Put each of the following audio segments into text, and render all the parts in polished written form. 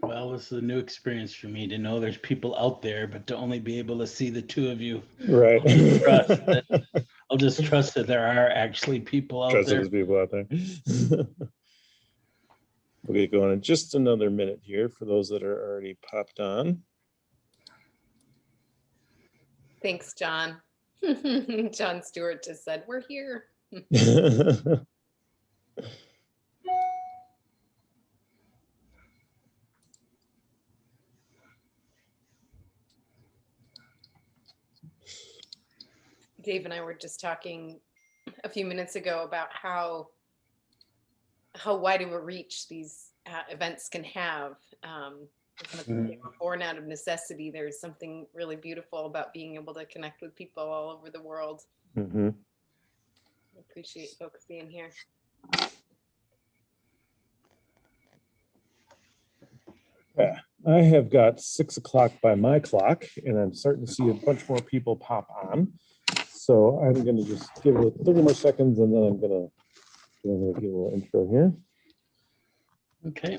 Well, this is a new experience for me to know there's people out there, but to only be able to see the two of you. Right. I'll just trust that there are actually people out Trust that there. there's people out there. We'll get going in just another minute here for those that are already popped on. Thanks, John. John Stewart just said, we're here. Dave and I were just talking a few minutes ago about how wide of a reach these events can have. Born out of necessity, there's something really beautiful about being able to connect with people all over the world. I appreciate folks being here. Yeah, I have got 6 o'clock by my clock, and I'm starting to see a bunch more people pop on. So I'm going to just give it 30 more seconds, and then I'm going to give a little intro here. Okay.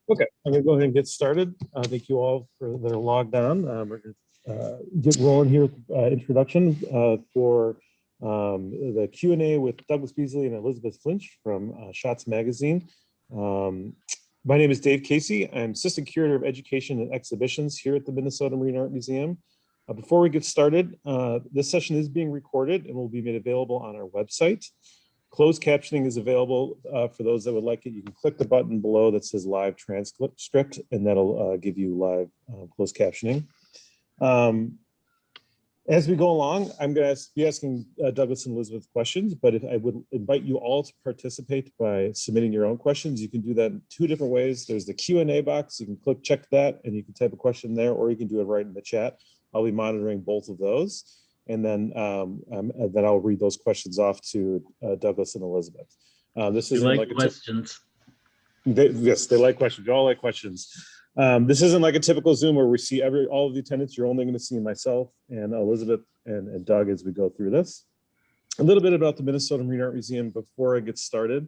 Okay, I'm going to go ahead and get started. Thank you all for that are logged on. We're going to get rolling here with introduction for the Q&A with Douglas Beasley and Elizabeth Flinsch from Shots Magazine. My name is Dave Casey. I'm Assistant Curator of Education and Exhibitions here at the Minnesota Marine Art Museum. Before we get started, this session is being recorded and will be made available on our website. Closed captioning is available for those that would like it. You can click the button below that says live transcript, and that'll give you live closed captioning. As we go along, I'm going to be asking Douglas and Elizabeth questions, but if I would invite you all to participate by submitting your own questions. You can do that in 2 different ways. There's the Q&A box. You can check that, and you can type a question there, or you can do it right in the chat. I'll be monitoring both of those. And then I'll read those questions off to Douglas and Elizabeth. This isn't like questions. Yes, they like questions. You all like questions. This isn't like a typical Zoom where we see all of the attendants. You're only going to see myself and Elizabeth and Doug as we go through this. A little bit about the Minnesota Marine Art Museum before I get started.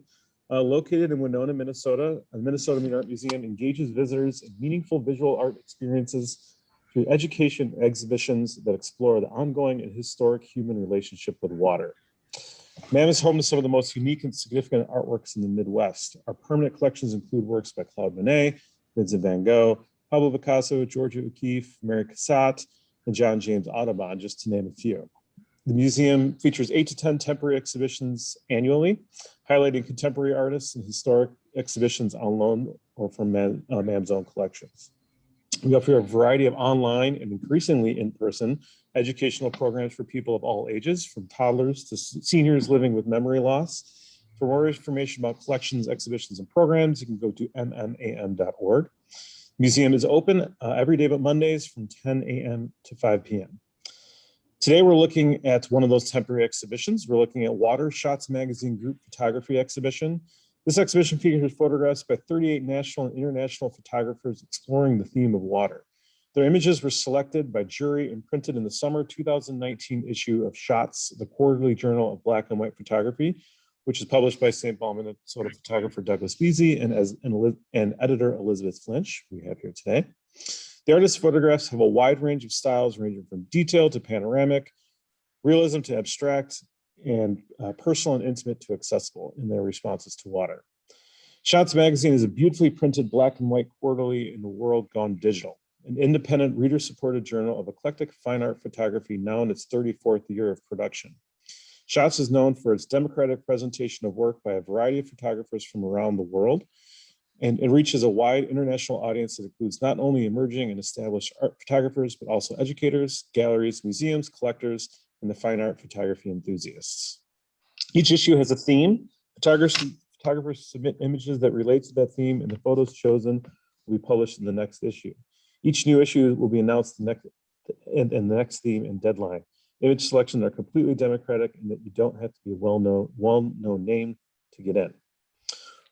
Located in Winona, Minnesota, the Minnesota Marine Art Museum engages visitors in meaningful visual art experiences through education exhibitions that explore the ongoing and historic human relationship with water. MAM is home to some of the most unique and significant artworks in the Midwest. Our permanent collections include works by Claude Monet, Vincent van Gogh, Pablo Picasso, Georgia O'Keeffe, Mary Cassatt, and John James Audubon, just to name a few. The museum features 8 to 10 temporary exhibitions annually, highlighting contemporary artists and historic exhibitions on loan or from MAM's own collections. We offer a variety of online and increasingly in-person educational programs for people of all ages, from toddlers to seniors living with memory loss. For more information about collections, exhibitions, and programs, you can go to mmam.org. The museum is open every day but Mondays from 10 a.m. to 5 p.m. Today, we're looking at one of those temporary exhibitions. We're looking at Water Shots Magazine Group Photography Exhibition. This exhibition features photographs by 38 national and international photographers exploring the theme of water. Their images were selected by jury and printed in the summer 2019 issue of Shots, the quarterly journal of Black and White photography, which is published by St. Paul, Minnesota photographer Douglas Beasley and editor Elizabeth Flinsch, we have here today. The artist's photographs have a wide range of styles ranging from detail to panoramic, realism to abstract, and personal and intimate to accessible in their responses to water. Shots Magazine is a beautifully printed black and white quarterly in the world gone digital, an independent reader-supported journal of eclectic fine art photography now in its 34th year of production. Shots is known for its democratic presentation of work by a variety of photographers from around the world, and it reaches a wide international audience that includes not only emerging and established art photographers, but also educators, galleries, museums, collectors, and the fine art photography enthusiasts. Each issue has a theme. Photographers submit images that relate to that theme, and the photos chosen will be published in the next issue. Each new issue will be announced in the next theme and deadline. Image selections are completely democratic, and that you don't have to be a well-known name to get in.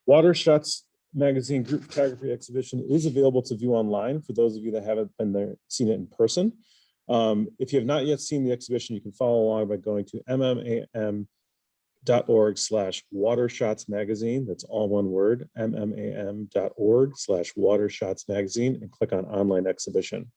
Water Shots Magazine Group Photography Exhibition is available to view online for those of you that haven't been there, seen it in person. If you have not yet seen the exhibition, you can follow along by going to mmam.org/watershots magazine. That's all one word, mmam.org/watershots magazine, and click on online exhibition.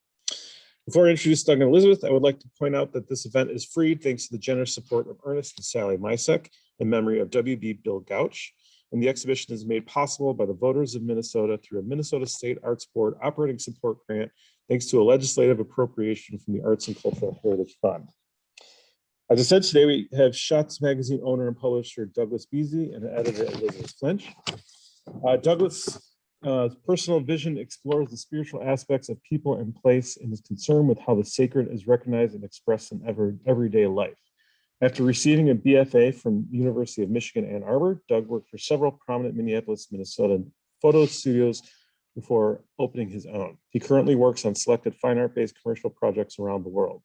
Before I introduce Doug and Elizabeth, I would like to point out that this event is free thanks to the generous support of Ernest and Sally Misek in memory of W.B. Bill Gouch. And the exhibition is made possible by the voters of Minnesota through a Minnesota State Arts Board operating support grant, thanks to a legislative appropriation from the Arts and Cultural Heritage Fund. As I said, today we have Shots Magazine owner and publisher Douglas Beasley and editor Elizabeth Flinsch. Douglas' personal vision explores the spiritual aspects of people and place and is concerned with how the sacred is recognized and expressed in everyday life. After receiving a BFA from the University of Michigan, Ann Arbor, Doug worked for several prominent Minneapolis, Minnesota photo studios before opening his own. He currently works on selected fine art-based commercial projects around the world.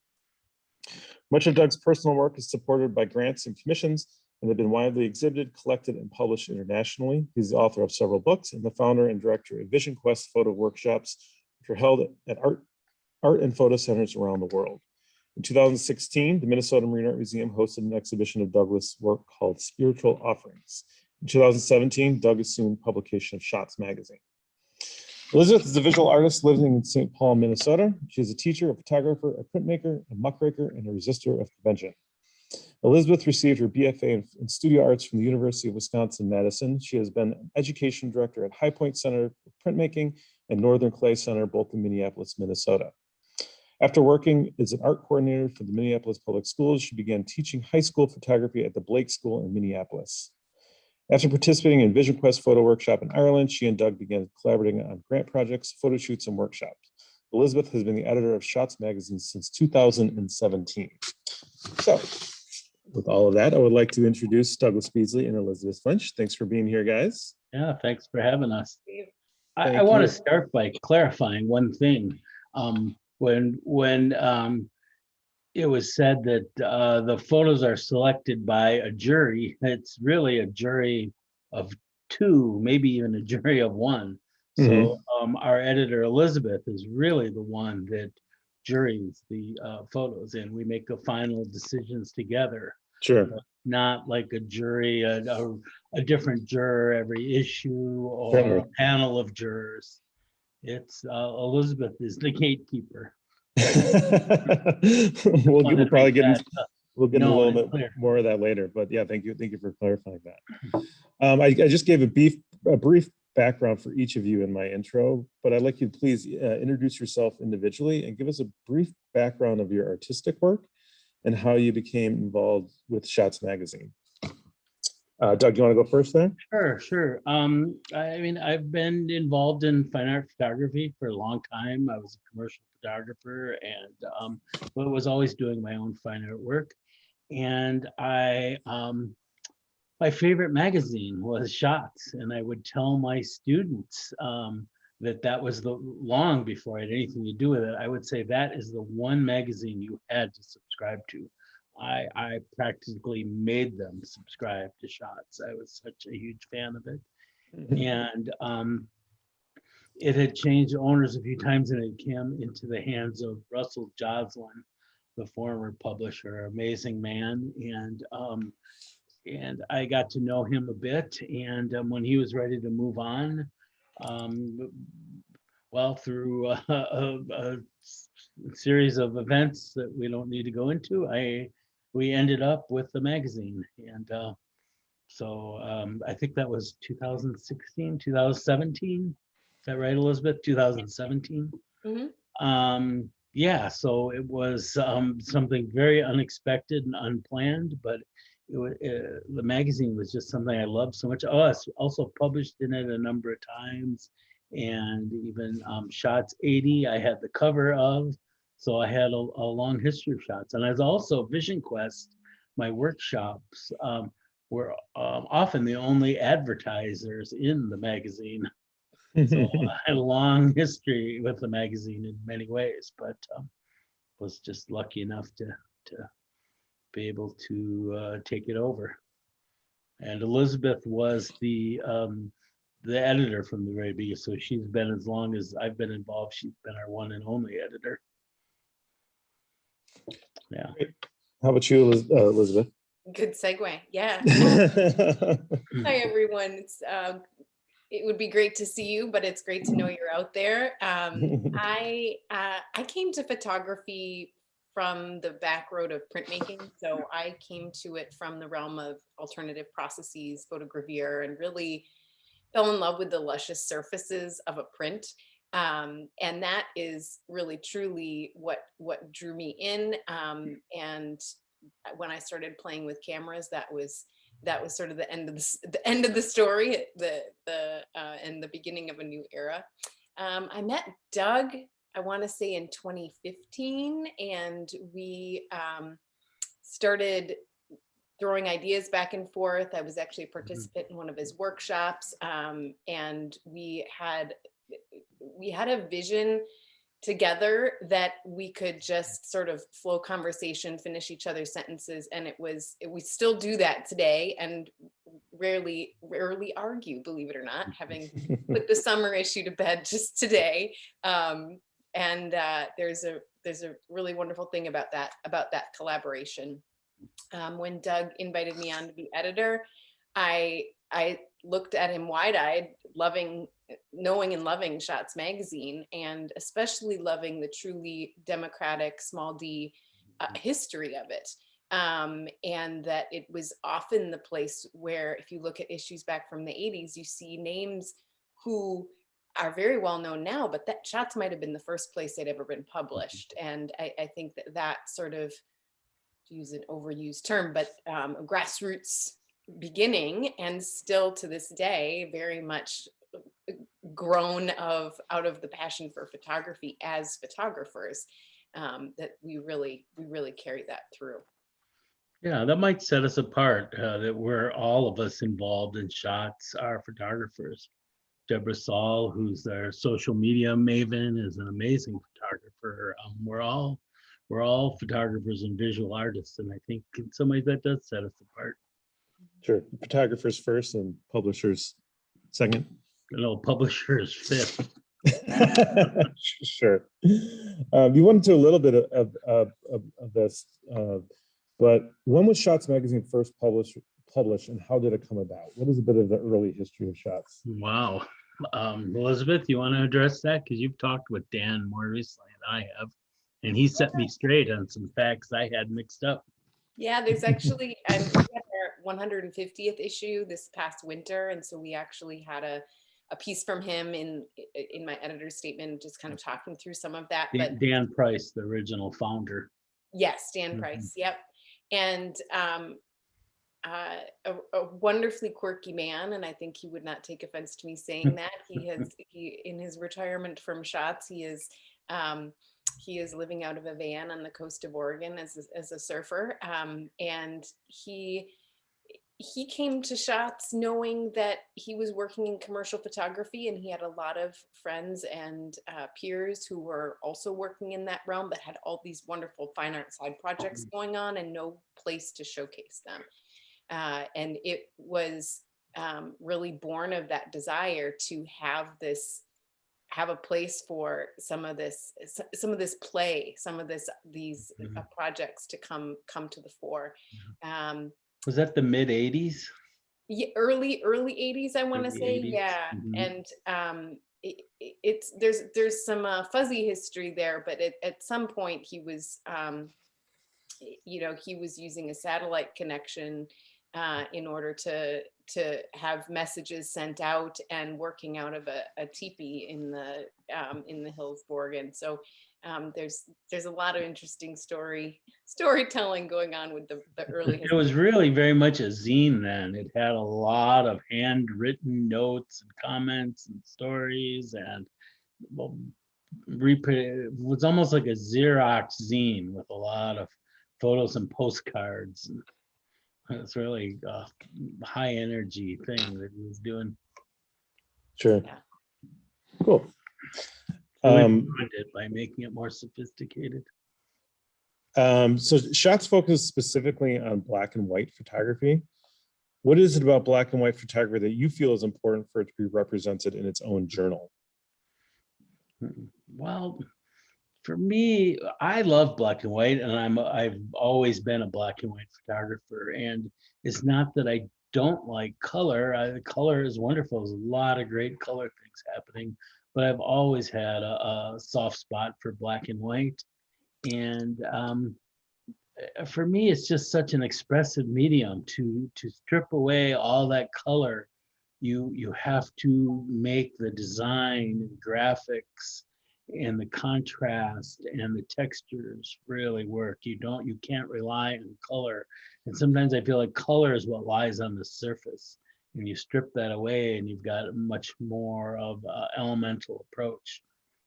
Much of Doug's personal work is supported by grants and commissions and have been widely exhibited, collected, and published internationally. He's the author of several books and the founder and director of Vision Quest photo workshops, which are held at art and photo centers around the world. In 2016, the Minnesota Marine Art Museum hosted an exhibition of Douglas' work called Spiritual Offerings. In 2017, Doug assumed publication of Shots Magazine. Elizabeth is a visual artist living in St. Paul, Minnesota. She is a teacher, a photographer, a printmaker, a muckraker, and a resistor of convention. Elizabeth received her BFA in studio arts from the University of Wisconsin-Madison. She has been education director at High Point Center for Printmaking and Northern Clay Center, both in Minneapolis, Minnesota. After working as an art coordinator for the Minneapolis Public Schools, she began teaching high school photography at the Blake School in Minneapolis. After participating in Vision Quest photo workshop in Ireland, she and Doug began collaborating on grant projects, photo shoots, and workshops. Elizabeth has been the editor of Shots Magazine since 2017. So, with all of that, I would like to introduce Douglas Beasley and Elizabeth Flinsch. Thanks for being here, guys. Yeah, thanks for having us. Thank I want you. to start by clarifying one thing. When it was said that the photos are selected by a jury, it's really a jury of two, maybe even a jury of one. So our editor Elizabeth is really the one that juries the photos, and we make the final decisions together. Sure. Not like a jury, a different juror every issue or Certainly. a panel of jurors. It's Elizabeth is the gatekeeper. we'll probably get into a little bit clear. more of that later, but yeah, thank you for clarifying that. I just gave a brief background for each of you in my intro, but I'd like you to please introduce yourself individually and give us a brief background of your artistic work and how you became involved with Shots Magazine. Doug, you want to go first there? Sure. I mean, I've been involved in fine art photography for a long time. I was a commercial photographer and was always doing my own fine art work. And my favorite magazine was Shots, and I would tell my students that was long before I had anything to do with it. I would say that is the one magazine you had to subscribe to. I practically made them subscribe to Shots. I was such a huge fan of it. And it had changed owners a few times, and it came into the hands of Russell Joslin, the former publisher, amazing man. And I got to know him a bit. And when he was ready to move on, through a series of events that we don't need to go into, we ended up with the magazine. And so I think that was 2016, 2017. Is that right, Elizabeth? 2017. Yeah, so it was something very unexpected and unplanned, but the magazine was just something I loved so much. Oh, I also published in it a number of times, and even Shots 80 I had the cover of. So I had a long history of Shots. And as also Vision Quest, my workshops were often the only advertisers in the magazine. So I had a long history with the magazine in many ways, but was just lucky enough to be able to take it over. And Elizabeth was the editor from the very beginning, so she's been, as long as I've been involved, she's been our one and only editor. Yeah. How about you, Elizabeth? Good segue. Yeah. Hi, everyone. It would be great to see you, but it's great to know you're out there. I came to photography from the back road of printmaking. So I came to it from the realm of alternative processes, photogravure, and really fell in love with the luscious surfaces of a print. And that is really truly what drew me in. And when I started playing with cameras, that was sort of the end of the end of the story, and the beginning of a new era. I met Doug, I want to say in 2015, and we started throwing ideas back and forth. I was actually a participant in one of his workshops, and we had a vision together that we could just sort of flow conversation, finish each other's sentences, and we still do that today, and rarely argue, believe it or not, having put the summer issue to bed just today. There's a really wonderful thing about that collaboration. When Doug invited me on to be editor, I looked at him wide-eyed, knowing and loving Shots magazine, and especially loving the truly democratic small d history of it. And that it was often the place where, if you look at issues back from the 80s, you see names who are very well known now, but that Shots might have been the first place they'd ever been published. And I think that sort of, to use an overused term, but grassroots beginning, and still to this day very much grown out of the passion for photography as photographers, that we really carry that through. Yeah, that might set us apart, that we're all of us involved in Shots are photographers. Deborah Saul, who's our social media maven, is an amazing photographer. We're all photographers and visual artists, and I think in some ways that does set us apart. Sure. Photographers first and publishers second. Publishers fifth. Sure. You went into a little bit of this, but when was Shots magazine first published, and how did it come about? What is a bit of the early history of Shots? Wow. Elizabeth, you want to address that? Because you've talked with Dan more recently than I have, and he set me straight on some facts I had mixed up. Yeah, there's actually, we had our 150th issue this past winter, and so we actually had a piece from him in my editor's statement, just kind of talking through some of that. But Dan Price, the original founder. Yes, Dan Price. Yep. And a wonderfully quirky man, and I think he would not take offense to me saying that. He in his retirement from Shots, he is living out of a van on the coast of Oregon as a surfer, and he came to Shots knowing that he was working in commercial photography, and he had a lot of friends and peers who were also working in that realm, but had all these wonderful fine art side projects going on and no place to showcase them. And it was really born of that desire to have a place for some of this play, these projects to come to the fore. Was that the mid 80s? Yeah, early 80s, I want to say. 80s. Yeah. And there's some fuzzy history there, but at some point he was he was using a satellite connection in order to have messages sent out, and working out of a teepee in the hills of Oregon. So there's a lot of interesting storytelling going on with the early history. It was really very much a zine then. It had a lot of handwritten notes and comments and stories, and it was almost like a Xerox zine with a lot of photos and postcards. It's really a high energy thing that he was doing. Sure. Yeah. Cool. So we ruined it by making it more sophisticated. So Shots focus specifically on black and white photography. What is it about black and white photography that you feel is important for it to be represented in its own journal? Well, For me, I love black and white, and I've always been a black and white photographer. And it's not that I don't like color. The color is wonderful. There's a lot of great color things happening, but I've always had a soft spot for black and white. And for me, it's just such an expressive medium. To strip away all that color, you have to make the design and graphics and the contrast and the textures really work. You can't rely on color. And sometimes I feel like color is what lies on the surface, and you strip that away and you've got a much more of an elemental approach.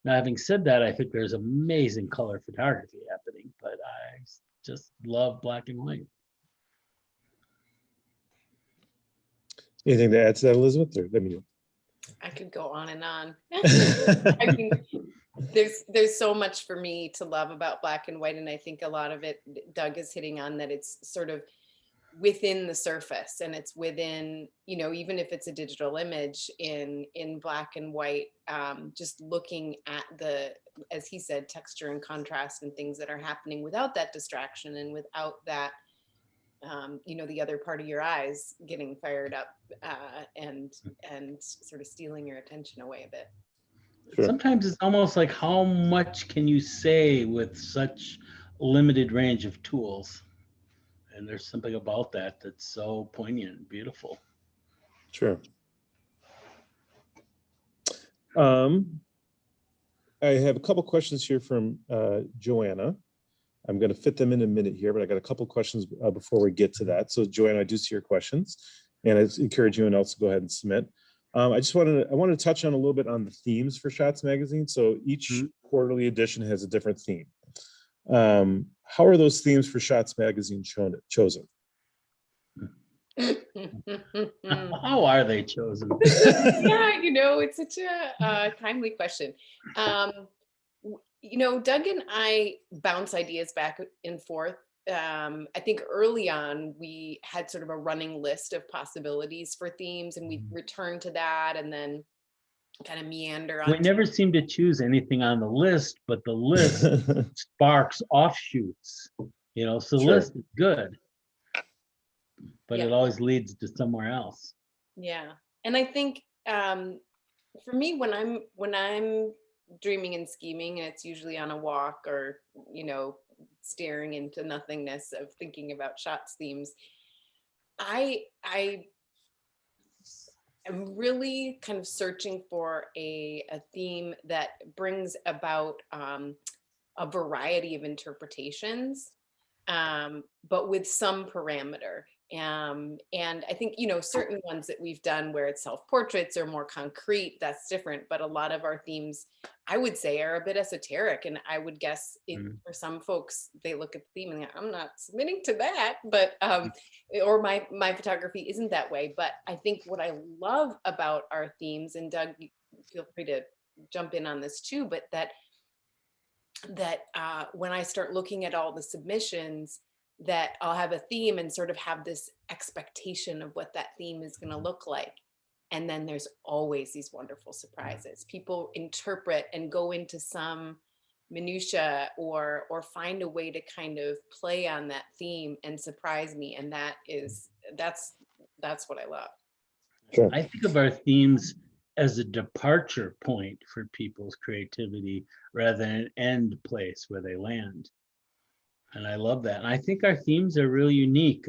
Now, having said that, I think there's amazing color photography happening, but I just love black and white. Anything to add to that, Elizabeth? Or let me. I could go on and on. I mean, there's so much for me to love about black and white, and I think a lot of it Doug is hitting on, that it's sort of within the surface, and it's within, even if it's a digital image in black and white, just looking at the, as he said, texture and contrast and things that are happening without that distraction and without that the other part of your eyes getting fired up and sort of stealing your attention away a bit. Sure. Sometimes it's almost like, how much can you say with such limited range of tools? And there's something about that that's so poignant and beautiful. Sure. I have a couple questions here from Joanna. I'm going to fit them in a minute here, but I got a couple questions before we get to that. So Joanna, I do see your questions, and I encourage you and else to go ahead and submit. I wanted to touch on a little bit on the themes for Shots Magazine. So each quarterly edition has a different theme. How are those themes for Shots Magazine chosen? How are they chosen? Yeah, it's such a timely question. Doug and I bounce ideas back and forth. I think early on we had sort of a running list of possibilities for themes, and we return to that and then kind of meander on. We never seem to choose anything on the list, but the list sparks offshoots, so the list is good, but it always leads to somewhere else. Yeah. And I think for me, when I'm dreaming and scheming, and it's usually on a walk or, staring into nothingness of thinking about shots themes, I am really kind of searching for a theme that brings about a variety of interpretations, but with some parameter. And I think, certain ones that we've done where it's self-portraits or more concrete, that's different. But a lot of our themes, I would say, are a bit esoteric. And I would guess for some folks, they look at the theme and I'm not submitting to that, but, or my photography isn't that way. But I think what I love about our themes, and Doug, feel free to jump in on this too, but that when I start looking at all the submissions, that I'll have a theme and sort of have this expectation of what that theme is going to look like. And then there's always these wonderful surprises. People interpret and go into some minutia or find a way to kind of play on that theme and surprise me. And that's what I love. Sure. I think of our themes as a departure point for people's creativity rather than an end place where they land. And I love that. And I think our themes are really unique.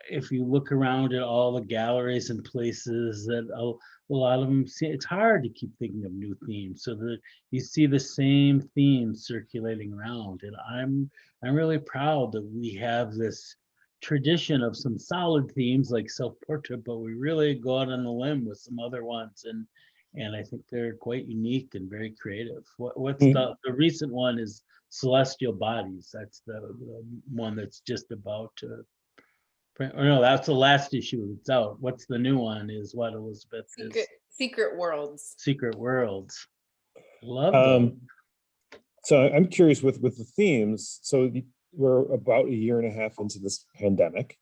If you look around at all the galleries and places that a lot of them see, it's hard to keep thinking of new themes, so that you see the same themes circulating around. And I'm really proud that we have this tradition of some solid themes like self-portrait, but we really go out on the limb with some other ones, and I think they're quite unique and very creative. What's the recent one is Celestial Bodies. That's the one that's just about to print. Or no, that's the last issue that's out. What's the new one is what, Elizabeth? Secret Worlds. Secret Worlds. Love them. So I'm curious with the themes. So we're about a year and a half into this pandemic,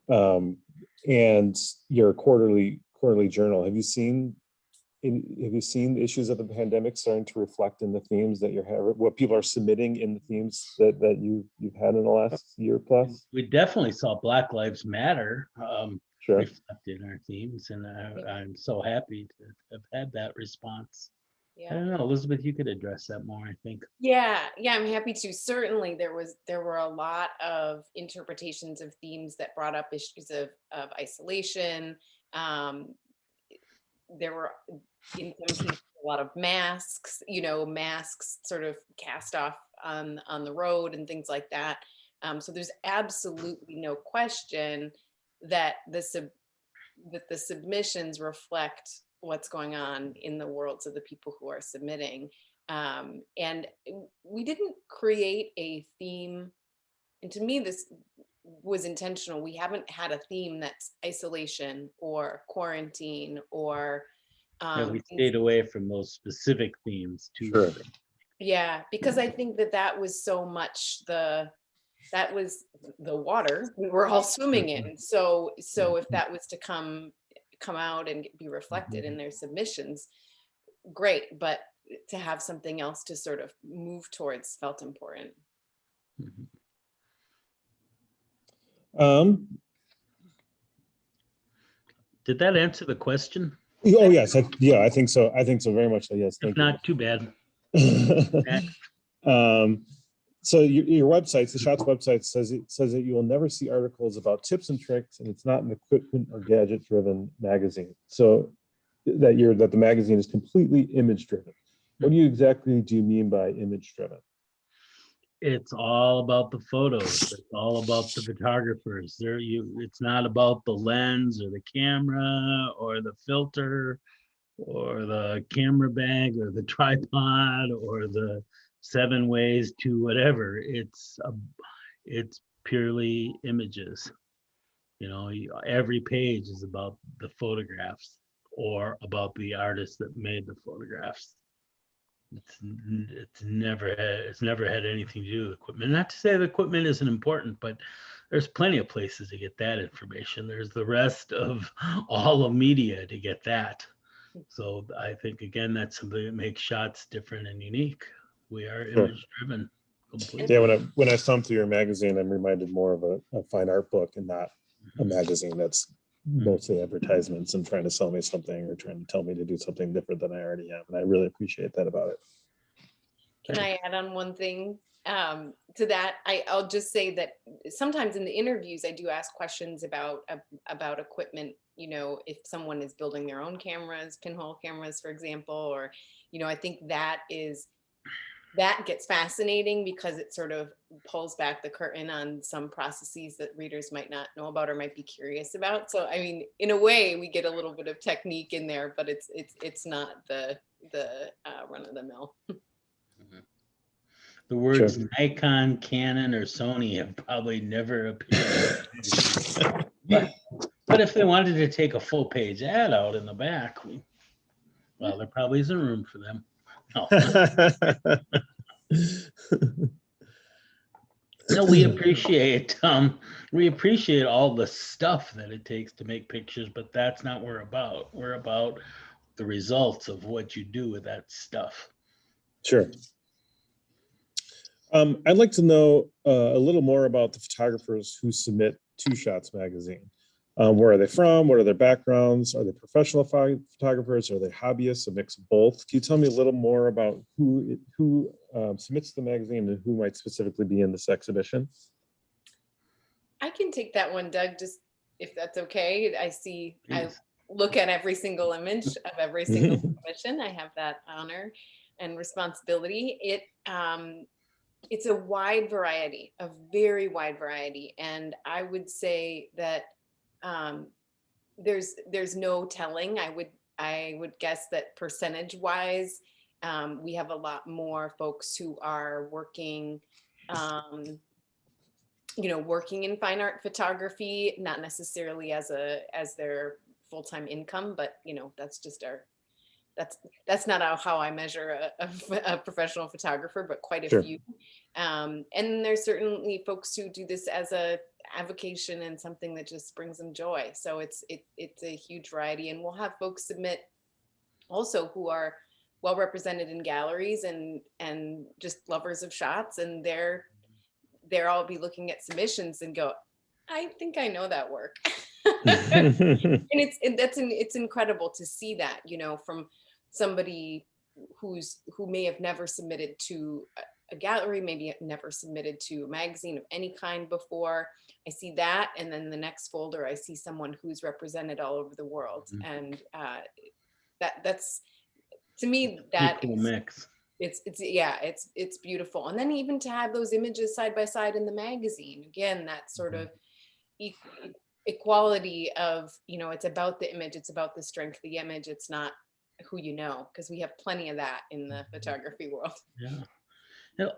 and your quarterly journal. Have you seen have you seen issues of the pandemic starting to reflect in the themes that you're having, what people are submitting in the themes that you've had in the last year plus? We definitely saw Black Lives Matter Sure. reflected in our themes, and I'm so happy to have had that response. I don't know, Elizabeth, you could address that more, I think. Yeah, I'm happy to. Certainly there were a lot of interpretations of themes that brought up issues of isolation. There were in some cases a lot of masks, masks sort of cast off on the road and things like that. So there's absolutely no question that the submissions reflect what's going on in the worlds of the people who are submitting. And we didn't create a theme. And to me, this was intentional. We haven't had a theme that's isolation or quarantine or Yeah, we stayed away from those specific themes too. Sure. Yeah, because I think that was so much that was the water we were all swimming in. So if that was to come out and be reflected in their submissions, great. But to have something else to sort of move towards felt important. Did that answer the question? Oh yes, I think so. I think so very much. So yes, If not, too bad. So your website, the Shots website, says that you will never see articles about tips and tricks, and it's not an equipment or gadget driven magazine. So that the magazine is completely image driven. What do you mean by image driven? It's all about the photos. It's all about the photographers. It's not about the lens or the camera or the filter or the camera bag or the tripod or the 7 ways to whatever. It's purely images. Every page is about the photographs or about the artist that made the photographs. It's never had anything to do with equipment. Not to say the equipment isn't important, but there's plenty of places to get that information. There's the rest of all of media to get that. So I think, again, that's something that makes Shots different and unique. We are image driven completely. Yeah, when I thumb through your magazine, I'm reminded more of a fine art book and not a magazine that's mostly advertisements and trying to sell me something or trying to tell me to do something different than I already have. And I really appreciate that about it. Can I add on one thing to that? I'll just say that sometimes in the interviews, I do ask questions about equipment. If someone is building their own cameras, pinhole cameras, for example, or, I think that gets fascinating because it sort of pulls back the curtain on some processes that readers might not know about or might be curious about. So, I mean, in a way, we get a little bit of technique in there, but it's not the run of the mill. The words Nikon, Canon, or Sony have probably never appeared. But if they wanted to take a full page ad out in the back, there probably isn't room for them. No. No, we appreciate all the stuff that it takes to make pictures, but that's not what we're about. We're about the results of what you do with that stuff. Sure. I'd like to know a little more about the photographers who submit to Shots magazine. Where are they from? What are their backgrounds? Are they professional photographers? Are they hobbyists? A mix of both? Can you tell me a little more about who submits to the magazine and who might specifically be in this exhibition? I can take that one, Doug, just if that's okay. I look at every single image of every single submission. I have that honor and responsibility. It's a wide variety, a very wide variety. And I would say that there's no telling. I would guess that percentage wise, we have a lot more folks who are working, working in fine art photography, not necessarily as their full-time income, but that's just that's not how I measure a professional photographer, but quite a few. And there's certainly folks who do this as a avocation and something that just brings them joy. So it's a huge variety, and we'll have folks submit also who are well represented in galleries and just lovers of shots, and they're all be looking at submissions and go, I think I know that work. And it's incredible to see that, you know, from somebody who may have never submitted to a gallery, maybe never submitted to a magazine of any kind before. I see that, and then the next folder, I see someone who's represented all over the world, and that's to me that Cool mix. it's beautiful. And then even to have those images side by side in the magazine, again, that sort of equality of, you know, it's about the image, it's about the strength of the image, it's not who you know, because we have plenty of that in the photography world. Yeah.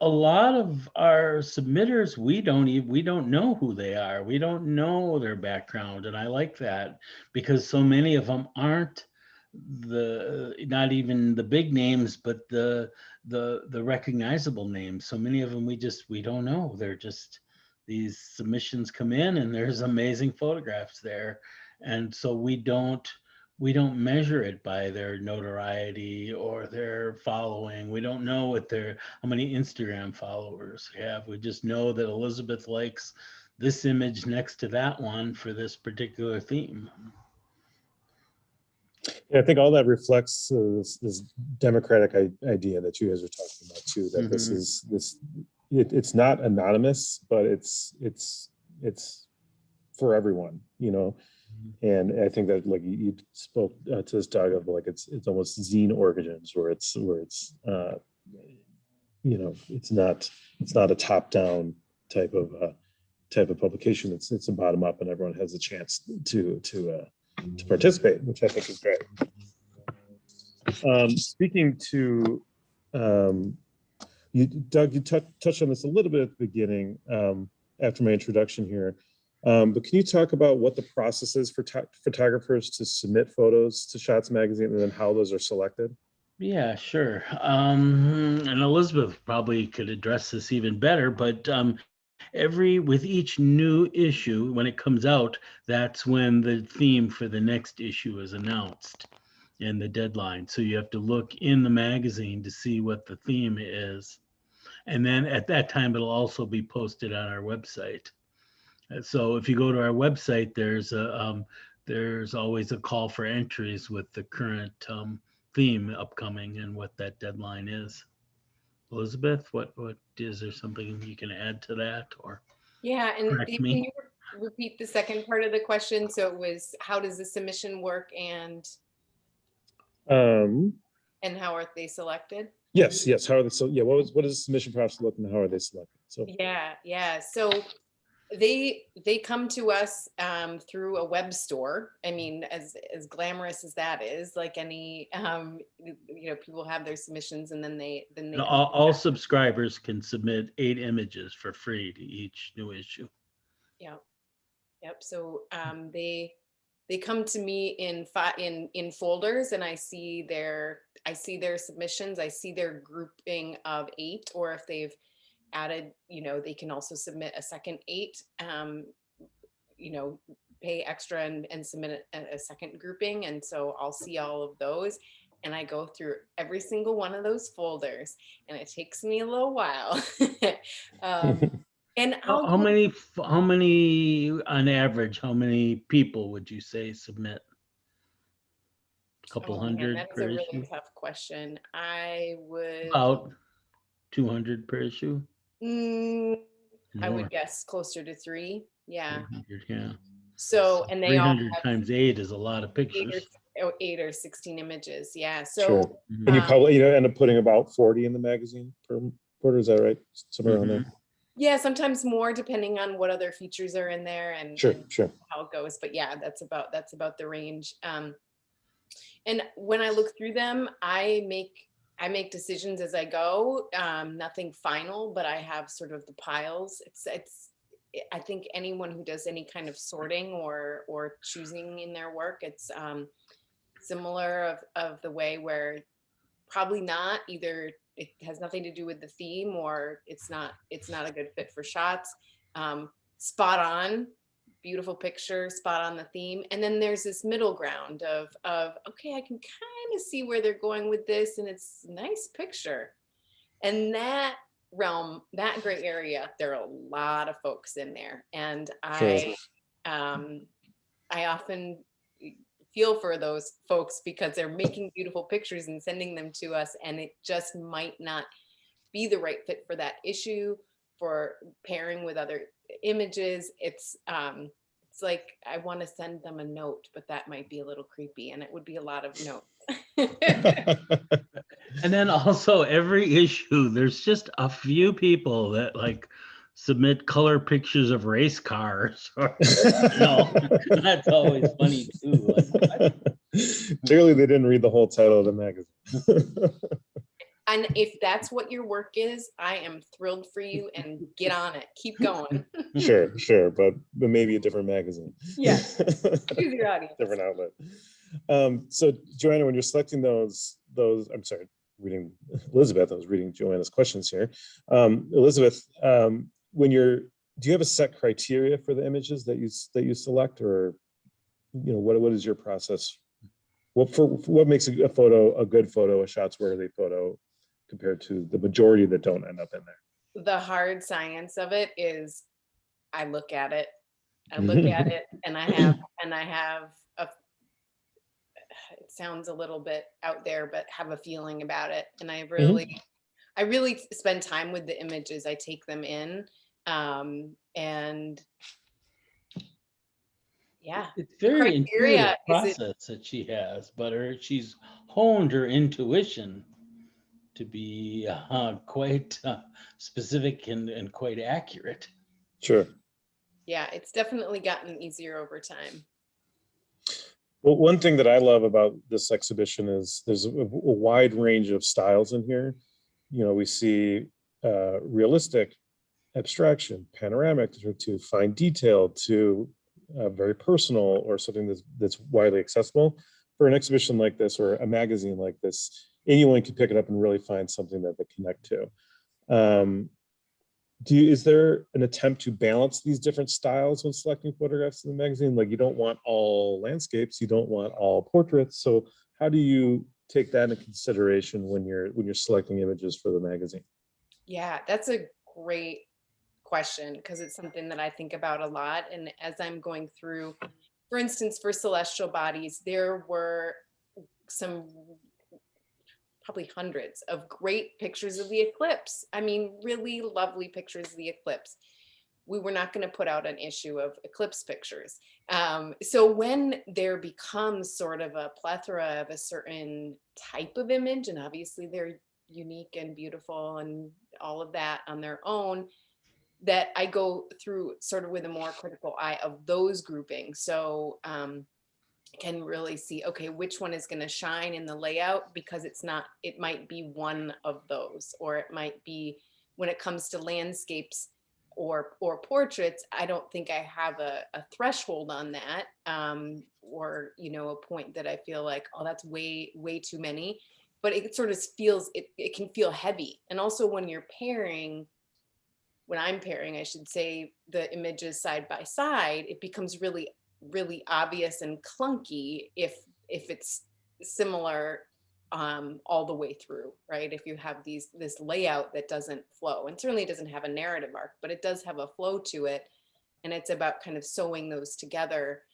A lot of our submitters, we don't know who they are. We don't know their background. And I like that, because so many of them aren't not even the big names, but the recognizable names. So many of them we don't know. They're just, these submissions come in and there's amazing photographs there. And so we don't measure it by their notoriety or their following. We don't know how many Instagram followers they have. We just know that Elizabeth likes this image next to that one for this particular theme. Yeah, I think all that reflects this democratic idea that you guys are talking about too. That it's not anonymous, but it's for everyone, you know. And I think that, like you spoke to this, Doug, of like it's almost zine origins, where it's you know, it's not a top down type of publication. It's a bottom up, and everyone has a chance to participate, which I think is great. Speaking to you, Doug, you touched on this a little bit at the beginning after my introduction here. But can you talk about what the process is for photographers to submit photos to Shots Magazine, and then how those are selected? Yeah, sure. And Elizabeth probably could address this even better, but with each new issue, when it comes out, that's when the theme for the next issue is announced and the deadline. So you have to look in the magazine to see what the theme is. And then at that time, it'll also be posted on our website. So if you go to our website, there's always a call for entries with the current theme upcoming and what that deadline is. Elizabeth, what is there something you can add to that, or Yeah, and correct can me? you repeat the second part of the question? So it was, how does the submission work, and how are they selected? Yes. How are they? So yeah, what is the submission process look, and how are they selected? So Yeah. So they come to us through a web store. I mean, as glamorous as that is, like any you know, people have their submissions, and then they All subscribers can submit 8 images for free to each new issue. Yep. So they come to me in folders, and I see their submissions. I see their grouping of 8, or if they've added, you know, they can also submit a second 8, you know, pay extra and submit a second grouping. And so I'll see all of those, and I go through every single one of those folders, and it takes me a little while. And How many on average, how many people would you say submit? A couple hundred that is per a really issue? tough question. I would About 200 per issue? I More. would guess closer to 3. Yeah. 300, yeah. So, and they all 300 have times 8 is a lot of 8 pictures. or 8 or 16 images. Yeah. sure. So And you probably end up putting about 40 in the magazine per quarter. Is that right? Somewhere around there. yeah, sometimes more depending on what other features are in there and Sure. how it goes. But yeah, that's about the range. And when I look through them, I make decisions as I go. Nothing final, but I have sort of the piles. I think anyone who does any kind of sorting or choosing in their work, it's similar of the way where probably not either it has nothing to do with the theme, or it's not a good fit for shots. Spot on beautiful picture, spot on the theme. And then there's this middle ground of okay, I can kind of see where they're going with this, and it's a nice picture. And that realm, that gray area, there are a lot of folks in there. And Sure. I often feel for those folks because they're making beautiful pictures and sending them to us, and it just might not be the right fit for that issue, for pairing with other images. It's like I want to send them a note, but that might be a little creepy, and it would be a lot of notes. And then also every issue, there's just a few people that like submit color pictures of race cars. Or, that's always funny too. Like, Clearly, they didn't read the whole title of the magazine. And if that's what your work is, I am thrilled for you, and get on it. Keep going. Sure, but maybe a different magazine. Yeah, choose your audience. Different outlet. So Joanna, when you're selecting those, I'm sorry, reading Elizabeth, I was reading Joanna's questions here. Elizabeth, do you have a set criteria for the images that you select, or what is your process? What makes a photo a good photo, a shots worthy photo, compared to the majority that don't end up in there? The hard science of it is, I look at it, and I have a, it sounds a little bit out there, but have a feeling about it. And I really spend time with the images. I take them in, and yeah. It's very intuitive process that she has, but she's honed her intuition to be quite specific and quite accurate. Sure. Yeah, it's definitely gotten easier over time. Well, one thing that I love about this exhibition is there's a wide range of styles in here. We see realistic, abstraction, panoramic, to fine detail, to very personal, or something that's widely accessible. For an exhibition like this, or a magazine like this, anyone can pick it up and really find something that they connect to. Is there an attempt to balance these different styles when selecting photographs in the magazine? Like, you don't want all landscapes, you don't want all portraits. So how do you take that into consideration when you're selecting images for the magazine? Yeah, that's a great question, because it's something that I think about a lot. And as I'm going through, for instance, for celestial bodies, there were some, probably hundreds of great pictures of the eclipse. I mean, really lovely pictures of the eclipse. We were not going to put out an issue of eclipse pictures. So when there becomes sort of a plethora of a certain type of image, and obviously they're unique and beautiful and all of that on their own, that I go through sort of with a more critical eye of those groupings. So can really see, okay, which one is going to shine in the layout, because it might be one of those, or it might be, when it comes to landscapes or portraits, I don't think I have a threshold on that, or a point that I feel like, oh, that's way too many. But it sort of feels, it can feel heavy. And also when I'm pairing, I should say, the images side by side, it becomes really obvious and clunky if it's similar all the way through, right? If you have this layout that doesn't flow, and certainly doesn't have a narrative arc, but it does have a flow to it, and it's about kind of sewing those together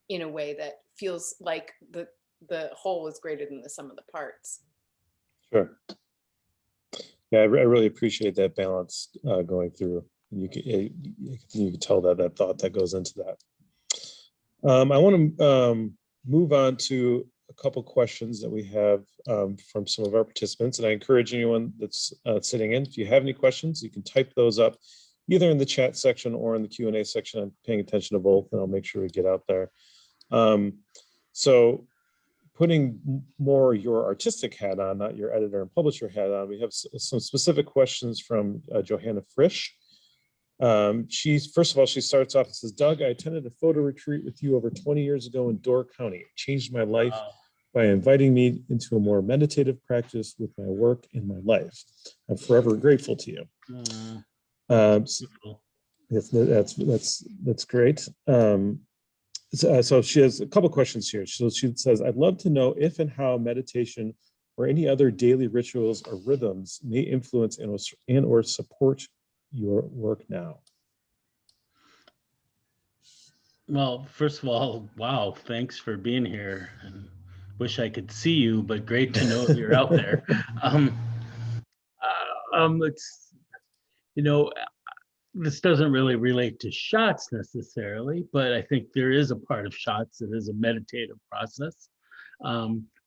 in a way that feels like the whole is greater than the sum of the parts. Sure. Yeah, I really appreciate that balance going through. You can tell that thought that goes into that. I want to move on to a couple questions that we have from some of our participants, and I encourage anyone that's sitting in, if you have any questions, you can type those up either in the chat section or in the Q&A section. I'm paying attention to both, and I'll make sure we get out there. So putting more your artistic hat on, not your editor and publisher hat on, we have some specific questions from Johanna Frisch. First of all, she starts off and says, Doug, I attended a photo retreat with you over 20 years ago in Door County. It changed my life by inviting me into a more meditative practice with my work and my life. I'm forever grateful to you. Yes, that's great. So she has a couple questions here. So she says, I'd love to know if and how meditation or any other daily rituals or rhythms may influence and or support your work now. Well, first of all, wow, thanks for being here. And wish I could see you, but great to know you're out there. Um, it's, you know, this doesn't really relate to shots necessarily, but I think there is a part of shots that is a meditative process.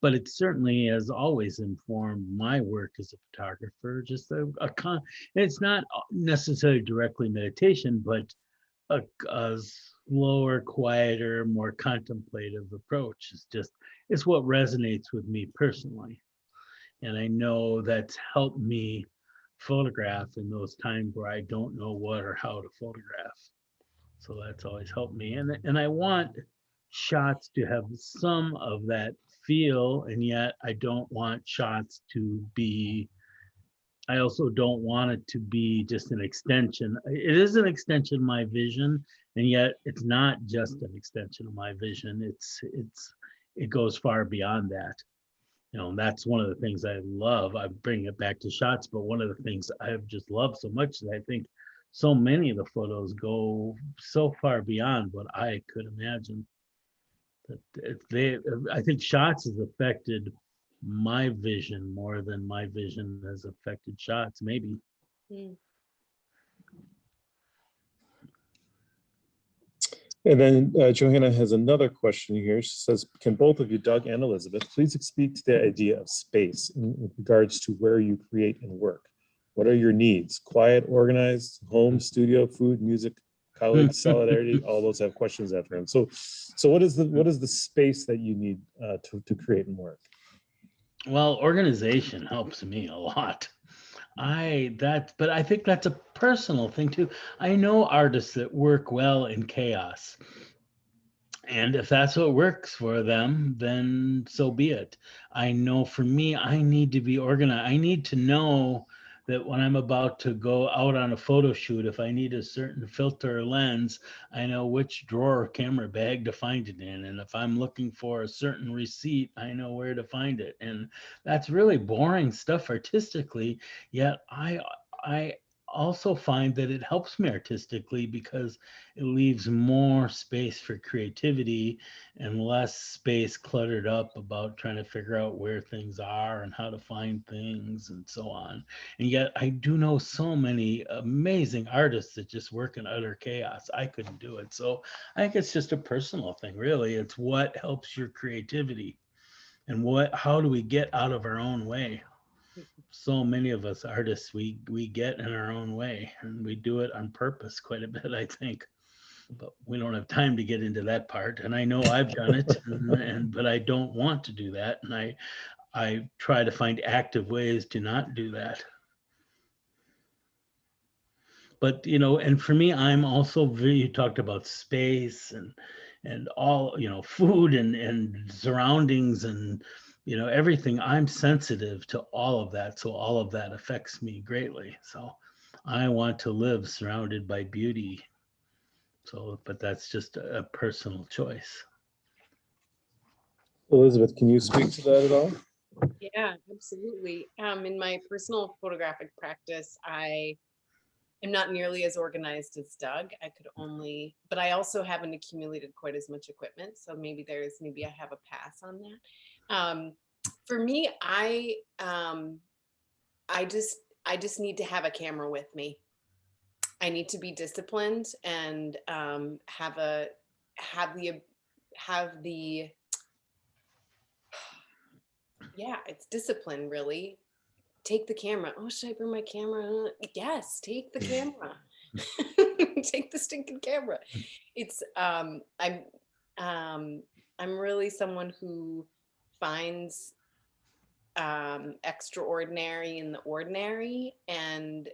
But it certainly has always informed my work as a photographer. Just it's not necessarily directly meditation, but a slower, quieter, more contemplative approach. It's what resonates with me personally. And I know that's helped me photograph in those times where I don't know what or how to photograph. So that's always helped me. And I want shots to have some of that feel, and yet I don't want shots to be, I also don't want it to be just an extension. It is an extension of my vision, and yet it's not just an extension of my vision. It goes far beyond that. That's one of the things I love. I bring it back to shots, but one of the things I've just loved so much is I think so many of the photos go so far beyond what I could imagine. That if they, I think shots has affected my vision more than my vision has affected shots, maybe. Mm. And then Johanna has another question here. She says, can both of you, Doug and Elizabeth, please speak to the idea of space in regards to where you create and work? What are your needs? Quiet, organized, home, studio, food, music, colleagues, solidarity, all those have questions after them. So what is the space that you need to create and work? Well, organization helps me a lot. But I think that's a personal thing too. I know artists that work well in chaos. And if that's what works for them, then so be it. I know for me, I need to be organized. I need to know that when I'm about to go out on a photo shoot, if I need a certain filter or lens, I know which drawer or camera bag to find it in. And if I'm looking for a certain receipt, I know where to find it. And that's really boring stuff artistically. Yet I also find that it helps me artistically because it leaves more space for creativity and less space cluttered up about trying to figure out where things are and how to find things and so on. And yet I do know so many amazing artists that just work in utter chaos. I couldn't do it. So I think it's just a personal thing, really. It's what helps your creativity and how do we get out of our own way? So many of us artists, we get in our own way, and we do it on purpose quite a bit, I think. But we don't have time to get into that part. And I know I've done it, but I don't want to do that. And I try to find active ways to not do that. But and for me, I'm also you talked about space and all, food and surroundings and everything. I'm sensitive to all of that, so all of that affects me greatly. So I want to live surrounded by beauty. So, but that's just a personal choice. Elizabeth, can you speak to that at all? Yeah, absolutely. In my personal photographic practice, I am not nearly as organized as Doug. But I also haven't accumulated quite as much equipment. So maybe I have a pass on that. For me, I just need to have a camera with me. I need to be disciplined and have the yeah, it's discipline really. Take the camera. Oh, should I bring my camera? Yes, take the camera. Take the stinking camera. It's um I'm really someone who finds extraordinary in the ordinary. And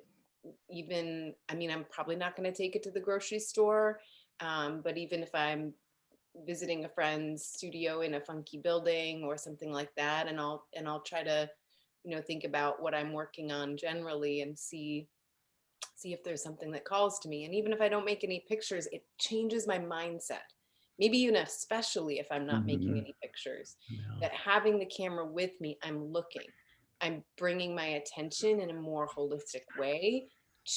I'm probably not going to take it to the grocery store, but even if I'm visiting a friend's studio in a funky building or something like that, and I'll try to think about what I'm working on generally and see see if there's something that calls to me. And even if I don't make any pictures, it changes my mindset. Maybe even especially if I'm not making any pictures, Yeah. that having the camera with me, I'm bringing my attention in a more holistic way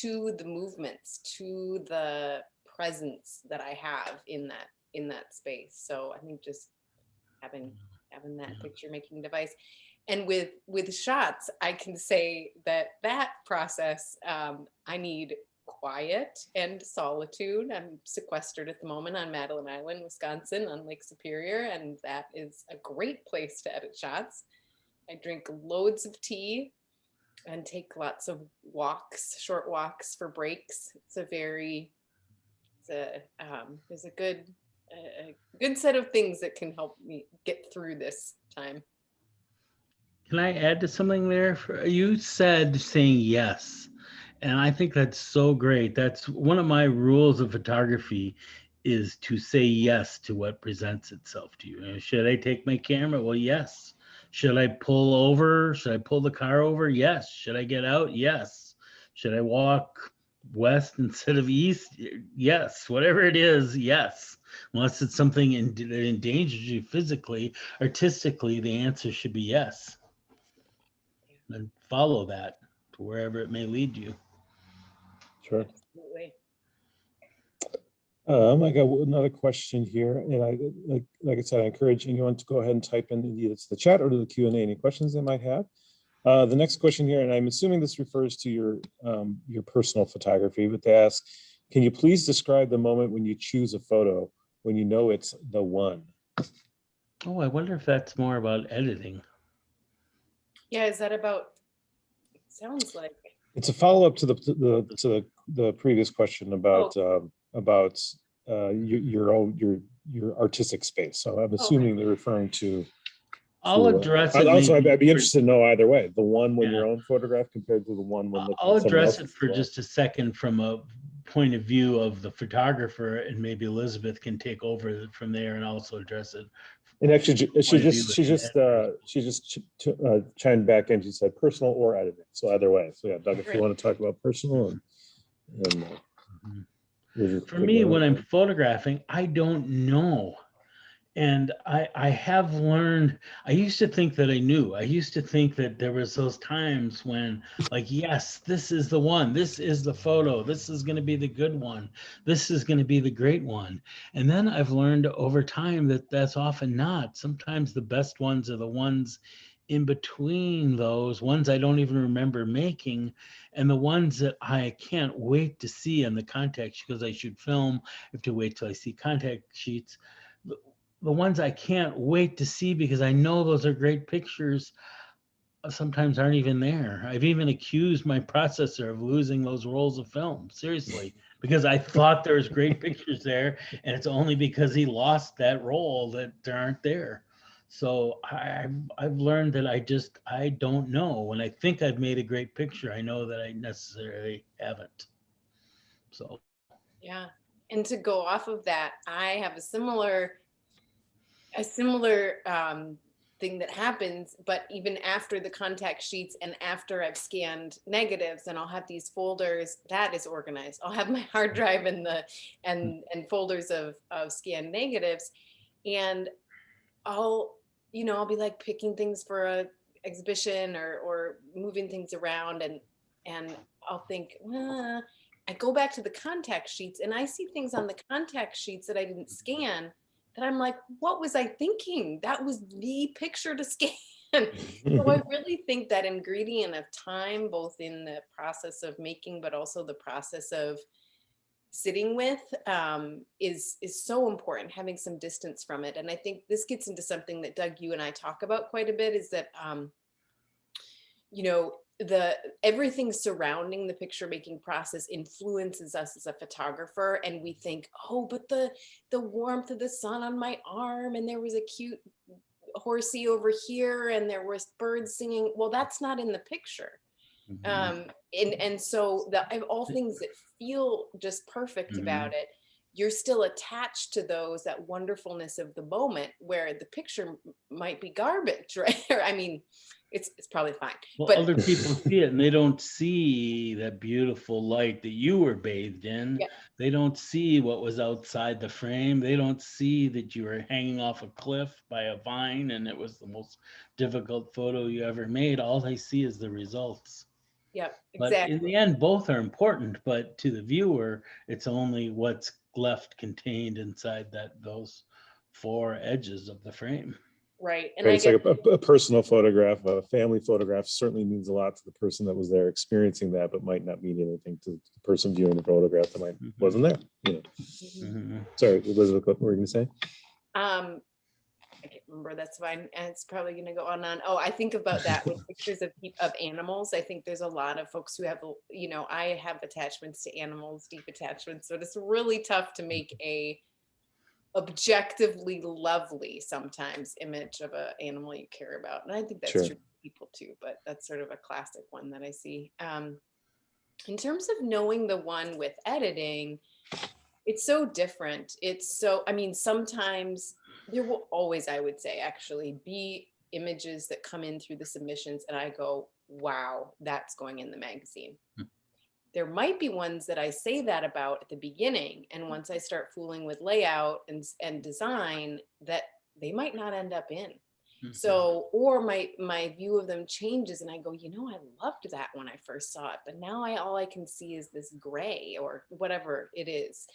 to the movements, to the presence that I have in that space. So I think just having that picture making device. And with shots, I can say that process, I need quiet and solitude. I'm sequestered at the moment on Madeline Island, Wisconsin, on Lake Superior, and that is a great place to edit shots. I drink loads of tea and take lots of walks, short walks for breaks. There's a good set of things that can help me get through this time. Can I add to something there? You said saying yes, and I think that's so great. That's one of my rules of photography, is to say yes to what presents itself to you. Should I take my camera? Well, yes. Should I pull over? Should I pull the car over? Yes. Should I get out? Yes. Should I walk west instead of east? Yes. Whatever it is, yes. Unless it's something that endangers you physically, artistically, the answer should be yes. And follow that to wherever it may lead you. Sure. Absolutely. I got another question here, and like I said, I encourage anyone to go ahead and type in either to the chat or to the Q&A any questions they might have. The next question here, and I'm assuming this refers to your personal photography, but they ask, can you please describe the moment when you choose a photo when you know it's the one? Oh, I wonder if that's more about editing. Yeah, is that about? It sounds like it's a follow-up to the previous question about your artistic space. So I'm assuming they're referring to. I'll address it. Also, I'd be interested to know either way, the one when Yeah. your own photograph compared to the one when looking I'll at someone address it else's for photograph. just a second from a point of view of the photographer, and maybe Elizabeth can take over from there and also address it. And actually, she just chimed back in. She said personal or editing. So either way. So yeah, Doug, if you want to talk about personal and for me, when I'm photographing, I don't know. And I have learned, I used to think that I knew. I used to think that there was those times when, like, yes, this is the one, this is the photo, this is going to be the good one, this is going to be the great one. And then I've learned over time that that's often not. Sometimes the best ones are the ones in between those ones I don't even remember making, and the ones that I can't wait to see on the contact, because I should film, I have to wait till I see contact sheets. The ones I can't wait to see because I know those are great pictures sometimes aren't even there. I've even accused my processor of losing those rolls of film, seriously, because I thought there was great pictures there, and it's only because he lost that roll that they aren't there. So I've learned that I don't know. When I think I've made a great picture, I know that I necessarily haven't. So yeah. And to go off of that, I have a similar thing that happens, but even after the contact sheets and after I've scanned negatives, and I'll have these folders that is organized. I'll have my hard drive and folders of scanned negatives, and I'll be like picking things for a exhibition or moving things around, and I'll think, I go back to the contact sheets and I see things on the contact sheets that I didn't scan, that I'm like, what was I thinking? That was the picture to scan. So I really think that ingredient of time, both in the process of making, but also the process of sitting with, is so important, having some distance from it. And I think this gets into something that Doug, you and I talk about quite a bit, is that, everything surrounding the picture making process influences us as a photographer, and we think, oh, but the warmth of the sun on my arm, and there was a cute horsey over here, and there was birds singing. Well, that's not in the picture. And so all things that feel just perfect about it, you're still attached to those, that wonderfulness of the moment, where the picture might be garbage, right? I mean, it's probably fine. Well, But other people see it and they don't see that beautiful light that you were bathed in. yeah, They don't see what was outside the frame. They don't see that you were hanging off a cliff by a vine and it was the most difficult photo you ever made. All they see is the results. yep, But in exactly. the end, both are important, but to the viewer, it's only what's left contained inside those four edges of the frame. Right. And Right, I it's guess, like a personal photograph, a family photograph certainly means a lot to the person that was there experiencing that, but might not mean anything to the person viewing the photograph that wasn't there. mhm. Sorry, Elizabeth, what were you going to say? I can't remember. That's fine. And it's probably going to go on and on. Oh, I think about that with pictures of animals. I think there's a lot of folks who have, I have attachments to animals, deep attachments, but it's really tough to make a objectively lovely sometimes image of an animal you care about. And I think that's Sure. true for people too, but that's sort of a classic one that I see. In terms of knowing the one with editing, it's so different. Sometimes there will always, I would say, actually be images that come in through the submissions and I go, wow, that's going in the magazine. There might be ones that I say that about at the beginning. And once I start fooling with layout and design, that they might not end up in. So, or my view of them changes and I go, I loved that when I first saw it, but now all I can see is this gray or whatever it is.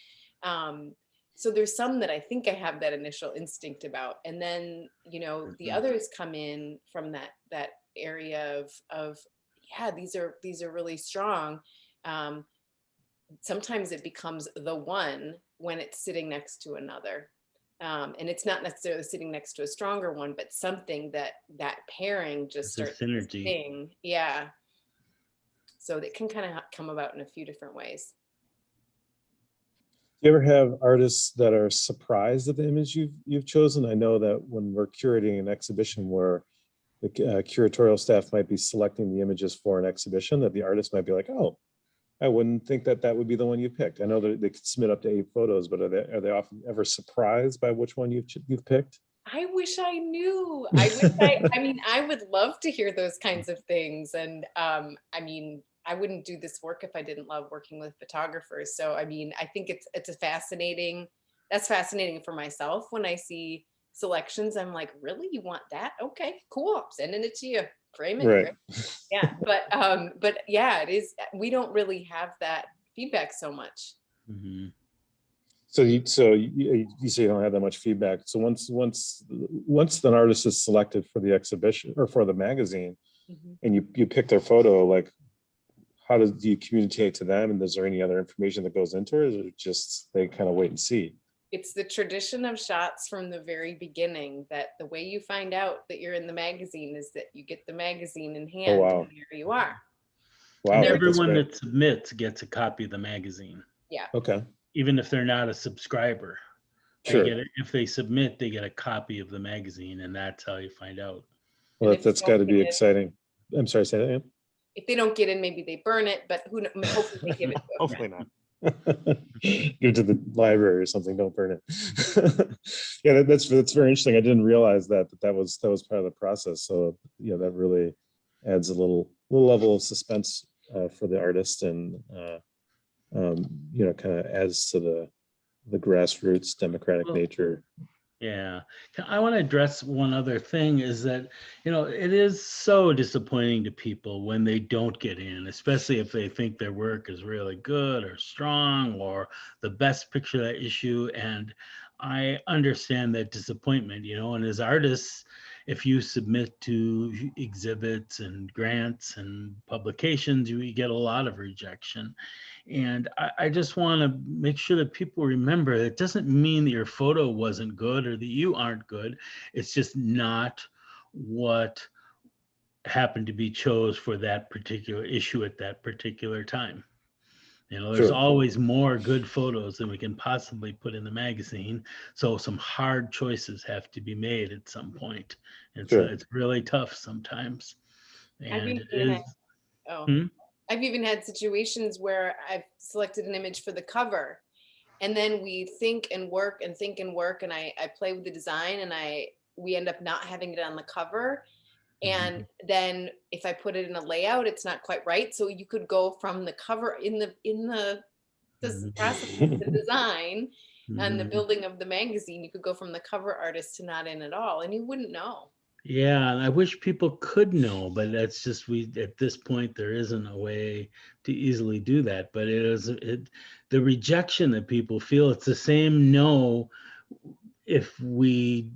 So there's some that I think I have that initial instinct about. And then, the others come in from that area of, yeah, these are really strong. Sometimes it becomes the one when it's sitting next to another. And it's not necessarily sitting next to a stronger one, but something that pairing just It's a starts to synergy. sing. Yeah. So that can kind of come about in a few different ways. Do you ever have artists that are surprised at the image you've chosen? I know that when we're curating an exhibition where the curatorial staff might be selecting the images for an exhibition, that the artist might be like, oh, I wouldn't think that would be the one you picked. I know that they could submit up to 8 photos, but are they often ever surprised by which one you've picked? I wish I knew. I would love to hear those kinds of things. And I wouldn't do this work if I didn't love working with photographers. So, I think it's that's fascinating for myself when I see selections. I'm like, really? You want that? Okay, cool. I'm sending it to you. Frame it. Right. Yeah. But yeah, it is. We don't really have that feedback so much. So you say you don't have that much feedback. So once an artist is selected for the exhibition or for the magazine, and you pick their photo, like how do you communicate to them? And is there any other information that goes into it? Or is it just they kind of wait and see? It's the tradition of shots from the very beginning that the way you find out that you're in the magazine is that you get the magazine in hand. Oh, wow. And there you are. Wow. And everyone that submits gets a copy of the magazine. Yeah. Okay. Even if they're not a subscriber. Sure. If they submit, they get a copy of the magazine, and that's how you find out. Well, that's got to be exciting. I'm sorry, say that again. If they don't get in, maybe they burn it, but hopefully they give it to Hopefully not. Give it to the library or something. Don't burn it. Yeah, that's very interesting. I didn't realize that was part of the process. So that really adds a little level of suspense for the artist, and kind of adds to the grassroots democratic nature. Yeah, I want to address one other thing is that, it is so disappointing to people when they don't get in, especially if they think their work is really good or strong or the best picture of that issue. And I understand that disappointment, and as artists, if you submit to exhibits and grants and publications, you get a lot of rejection. And I just want to make sure that people remember it doesn't mean that your photo wasn't good or that you aren't good. It's just not what happened to be chose for that particular issue at that particular time. There's always more good photos than we can possibly put in the magazine. So some hard choices have to be made at some point. And so it's really tough sometimes. And I've even had situations where I've selected an image for the cover and then we think and work and I play with the design and we end up not having it on the cover. And then if I put it in a layout, it's not quite right. So you could go from the cover in the process of the design and the building of the magazine, you could go from the cover artist to not in at all, and you wouldn't know. Yeah, and I wish people could know, but that's just at this point there isn't a way to easily do that. But the rejection that people feel, it's the same no if we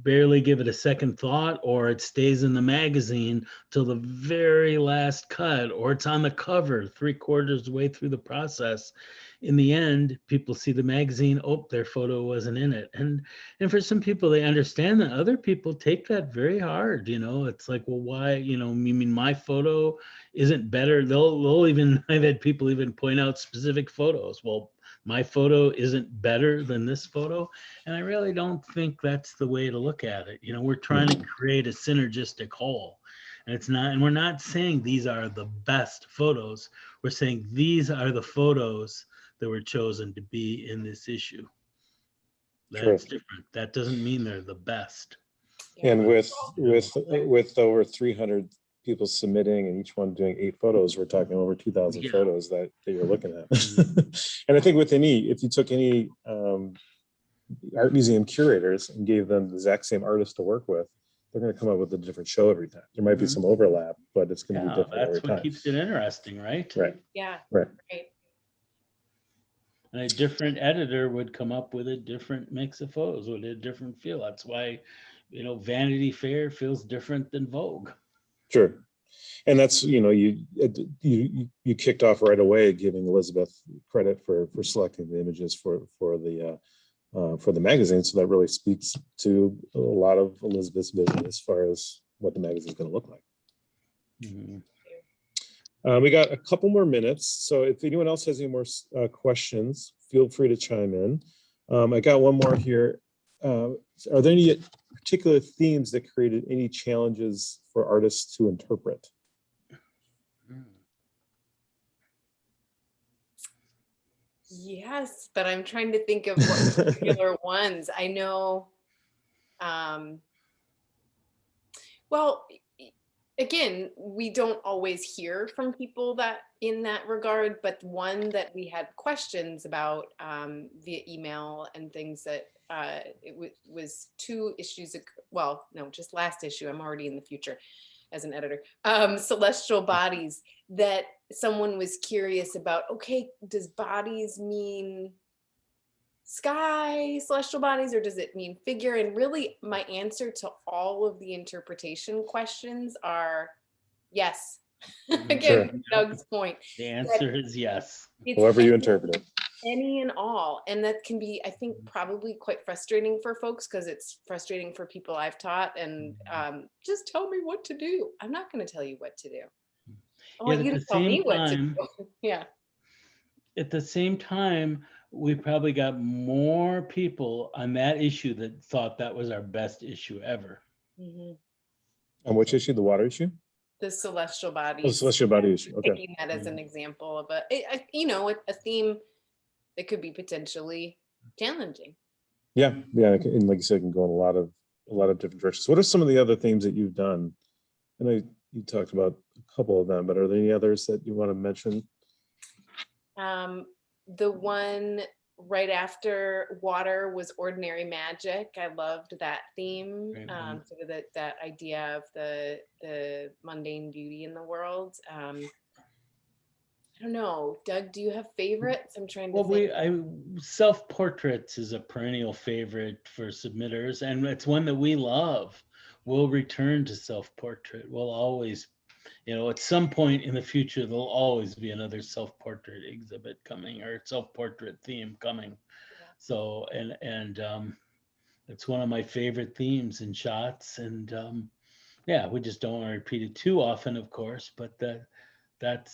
barely give it a second thought, or it stays in the magazine till the very last cut, or it's on the cover 3/4 of the way through the process. In the end, people see the magazine, oh, their photo wasn't in it. And for some people, they understand that. Other people take that very hard. It's like, well, why, you mean my photo isn't better? They'll even, I've had people even point out specific photos. Well, my photo isn't better than this photo. And I really don't think that's the way to look at it. We're trying to create a synergistic whole. And it's not, and we're not saying these are the best photos. We're saying these are the photos that were chosen to be in this issue. That's different. That doesn't mean they're the best. And with over 300 people submitting and each one doing 8 photos, we're talking over 2,000 photos that you're looking at. And I think with if you took any art museum curators and gave them the exact same artist to work with, they're going to come up with a different show every time. There might be some overlap, but it's going to be different every time. That's what keeps it interesting, right? Right. Yeah. Right. And a different editor would come up with a different mix of photos with a different feel. That's why, Vanity Fair feels different than Vogue. Sure. And that's, you kicked off right away giving Elizabeth credit for selecting the images for the magazine. So that really speaks to a lot of Elizabeth's vision as far as what the magazine is going to look like. We got a couple more minutes. So if anyone else has any more questions, feel free to chime in. I got one more here. Are there any particular themes that created any challenges for artists to interpret? Yes, but I'm trying to think of what particular ones. I know, well, again, we don't always hear from people that in that regard, but one that we had questions about via email and things that it was 2 issues ago, well, no, just last issue. I'm already in the future as an editor. Celestial bodies, that someone was curious about, okay, does bodies mean sky, celestial bodies, or does it mean figure? And really my answer to all of the interpretation questions are yes. Again, Doug's point. The answer is yes. However you interpret it. Any and all. And that can be, I think, probably quite frustrating for folks, because it's frustrating for people I've taught. And just tell me what to do. I'm not going to tell you what to do. I want you to tell me what to do. Yeah. At the same time, we probably got more people on that issue that thought that was our best issue ever. On which issue? The water issue? The celestial bodies. Oh, the celestial body issue. Okay. Taking that as an example of a theme that could be potentially challenging. Yeah, and like you said, it can go in a lot of different directions. What are some of the other themes that you've done? I know you talked about a couple of them, but are there any others that you want to mention? The one right after water was ordinary magic. I loved that theme. Sort of that idea of the mundane beauty in the world. I don't know, Doug, do you have favorites? I'm trying to think. Self-portraits is a perennial favorite for submitters, and it's one that we love. We'll return to self-portrait. We'll always, at some point in the future, there'll always be another self-portrait exhibit coming, or self-portrait theme coming. So, and it's one of my favorite themes in shots. And we just don't want to repeat it too often, of course, but that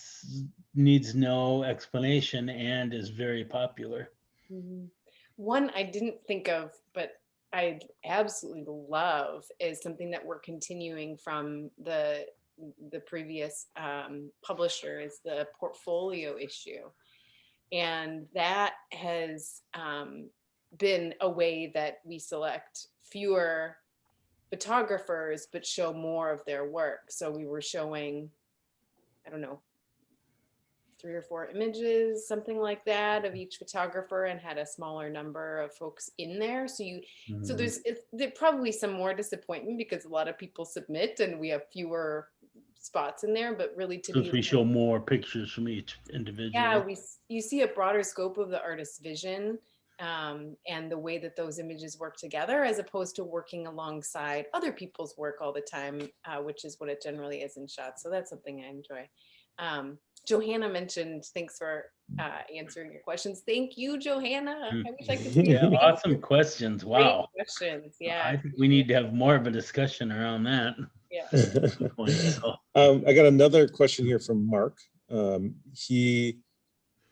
needs no explanation and is very popular. One I didn't think of, but I absolutely love, is something that we're continuing from the previous publisher, is the portfolio issue. And that has been a way that we select fewer photographers, but show more of their work. So we were showing, I don't know, 3 or 4 images, something like that, of each photographer, and had a smaller number of folks in there. So there's probably some more disappointment because a lot of people submit and we have fewer spots in there, but really to So be if we show more pictures from each individual. you see a broader scope of the artist's vision, and the way that those images work together, as opposed to working alongside other people's work all the time, which is what it generally is in shots. So that's something I enjoy. Johanna mentioned, thanks for answering your questions. Thank you, Johanna. I wish I could see Yeah, your face. awesome questions. Wow. Great questions. Yeah. I think we need to have more of a discussion around that. Yeah. I got another question here from Mark. He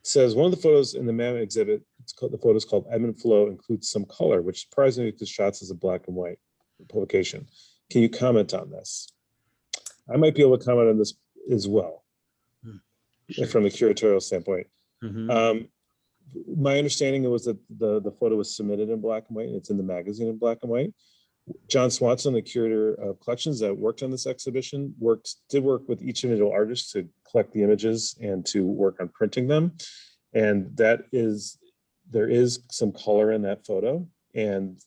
says one of the photos in the MAM exhibit, the photo is called Ebb and Flow, includes some color, which surprised me because shots is a black and white publication. Can you comment on this? I might be able to comment on this as well. Sure. From the curatorial standpoint. My understanding was that the photo was submitted in black and white, and it's in the magazine in black and white. John Swanson, the curator of collections that worked on this exhibition, did work with each individual artist to collect the images and to work on printing them. And there is some color in that photo, and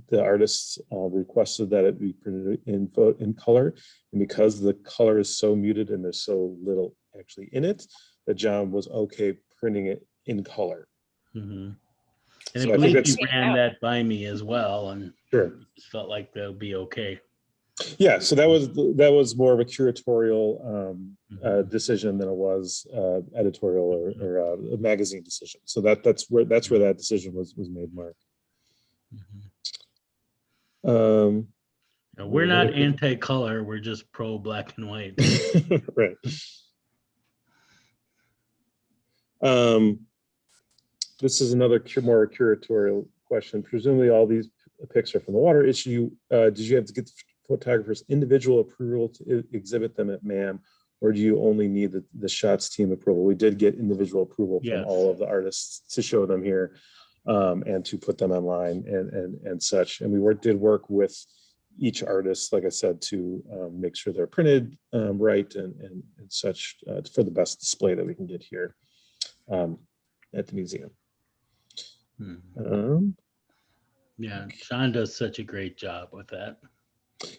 the artists requested that it be printed in color. And because the color is so muted and there's so little actually in it, that John was okay printing it in color. And So I believe you ran that by me as well, and sure, just felt like that'll be okay. Yeah, so that was more of a curatorial decision than it was editorial or a magazine decision. So that's where that decision was made, Mark. We're not anti-color; we're just pro black and white. Right. This is another more curatorial question. Presumably, all these pics are from the water issue. Did you have to get the photographer's individual approval to exhibit them at MAM, or do you only need the shots team approval? We did get individual approval from all of the artists to show them here and to put them online and such. And we did work with each artist, like I said, to make sure they're printed right and such for the best display that we can get here at the museum. Yeah, Sean does such a great job with that.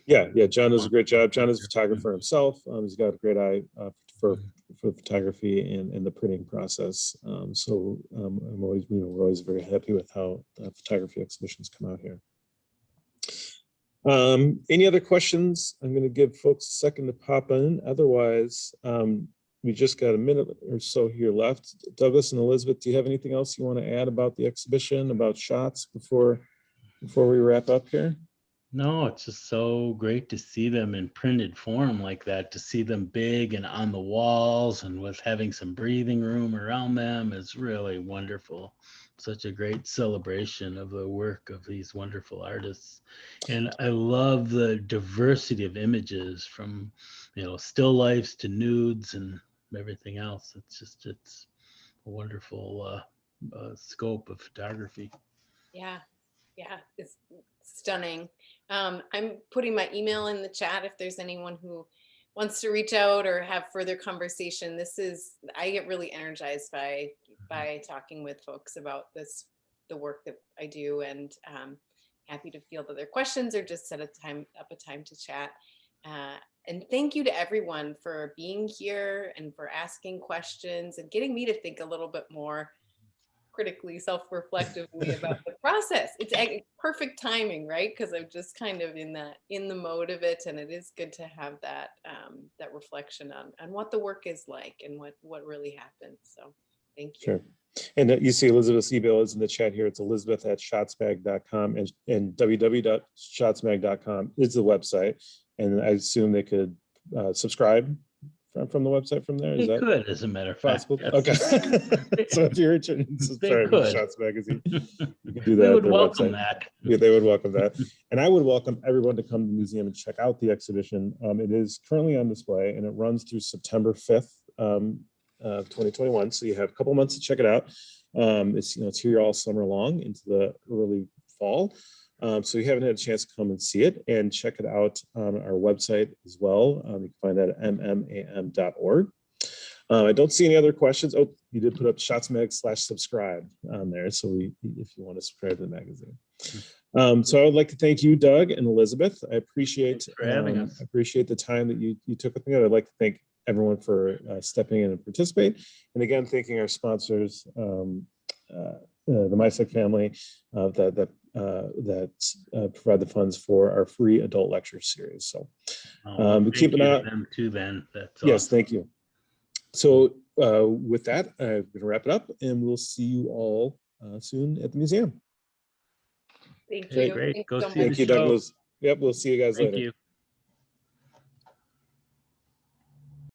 Yeah, John does a great job. John is a photographer himself. He's got a great eye for photography and the printing process. So I'm always, we're always very happy with how photography exhibitions come out here. Any other questions? I'm going to give folks a second to pop in. Otherwise, we just got a minute or so here left. Douglas and Elizabeth, do you have anything else you want to add about the exhibition, about shots before we wrap up here? No, it's just so great to see them in printed form like that, to see them big and on the walls and with having some breathing room around them is really wonderful. Such a great celebration of the work of these wonderful artists. And I love the diversity of images from, still lifes to nudes and everything else. It's a wonderful scope of photography. Yeah, it's stunning. I'm putting my email in the chat if there's anyone who wants to reach out or have further conversation. I get really energized by talking with folks about the work that I do, and happy to field other questions or just set up a time to chat. And thank you to everyone for being here and for asking questions and getting me to think a little bit more critically, self-reflectively about the process. It's perfect timing, right? Because I'm just kind of in the mode of it, and it is good to have that reflection on what the work is like and what really happened. So thank you. Sure. And you see Elizabeth's email is in the chat here. It's elizabeth@shotsmag.com and www.shotsmag.com is the website. And I assume they could subscribe from the website from there. Is that could, as a matter of fact. Possible? Yes. Okay. So if you're interested in subscribing to Shots Magazine, you can do that. They would welcome that. Yeah, they would welcome that. And I would welcome everyone to come to the museum and check out the exhibition. It is currently on display and it runs through September 5th, 2021. So you have a couple months to check it out. It's here all summer long into the early fall. So if you haven't had a chance to come and see it, and check it out on our website as well. You can find that at mmam.org. I don't see any other questions. Oh, you did put up shotsmag/subscribe on there. So if you want to subscribe to the magazine. So I would like to thank you, Doug and Elizabeth. I appreciate Thanks for having us. I appreciate the time that you took with me. I'd like to thank everyone for stepping in and participate. And again, thanking our sponsors, the MySec family that provide the funds for our free adult lecture series. So keep an eye on them too, then. That's yes, awesome. thank you. So with that, I'm going to wrap it up, and we'll see you all soon at the museum. Thank Okay, you. great. Thanks Go so see much. Thank you, show. Douglas. Yep, we'll see you guys Thank later. you.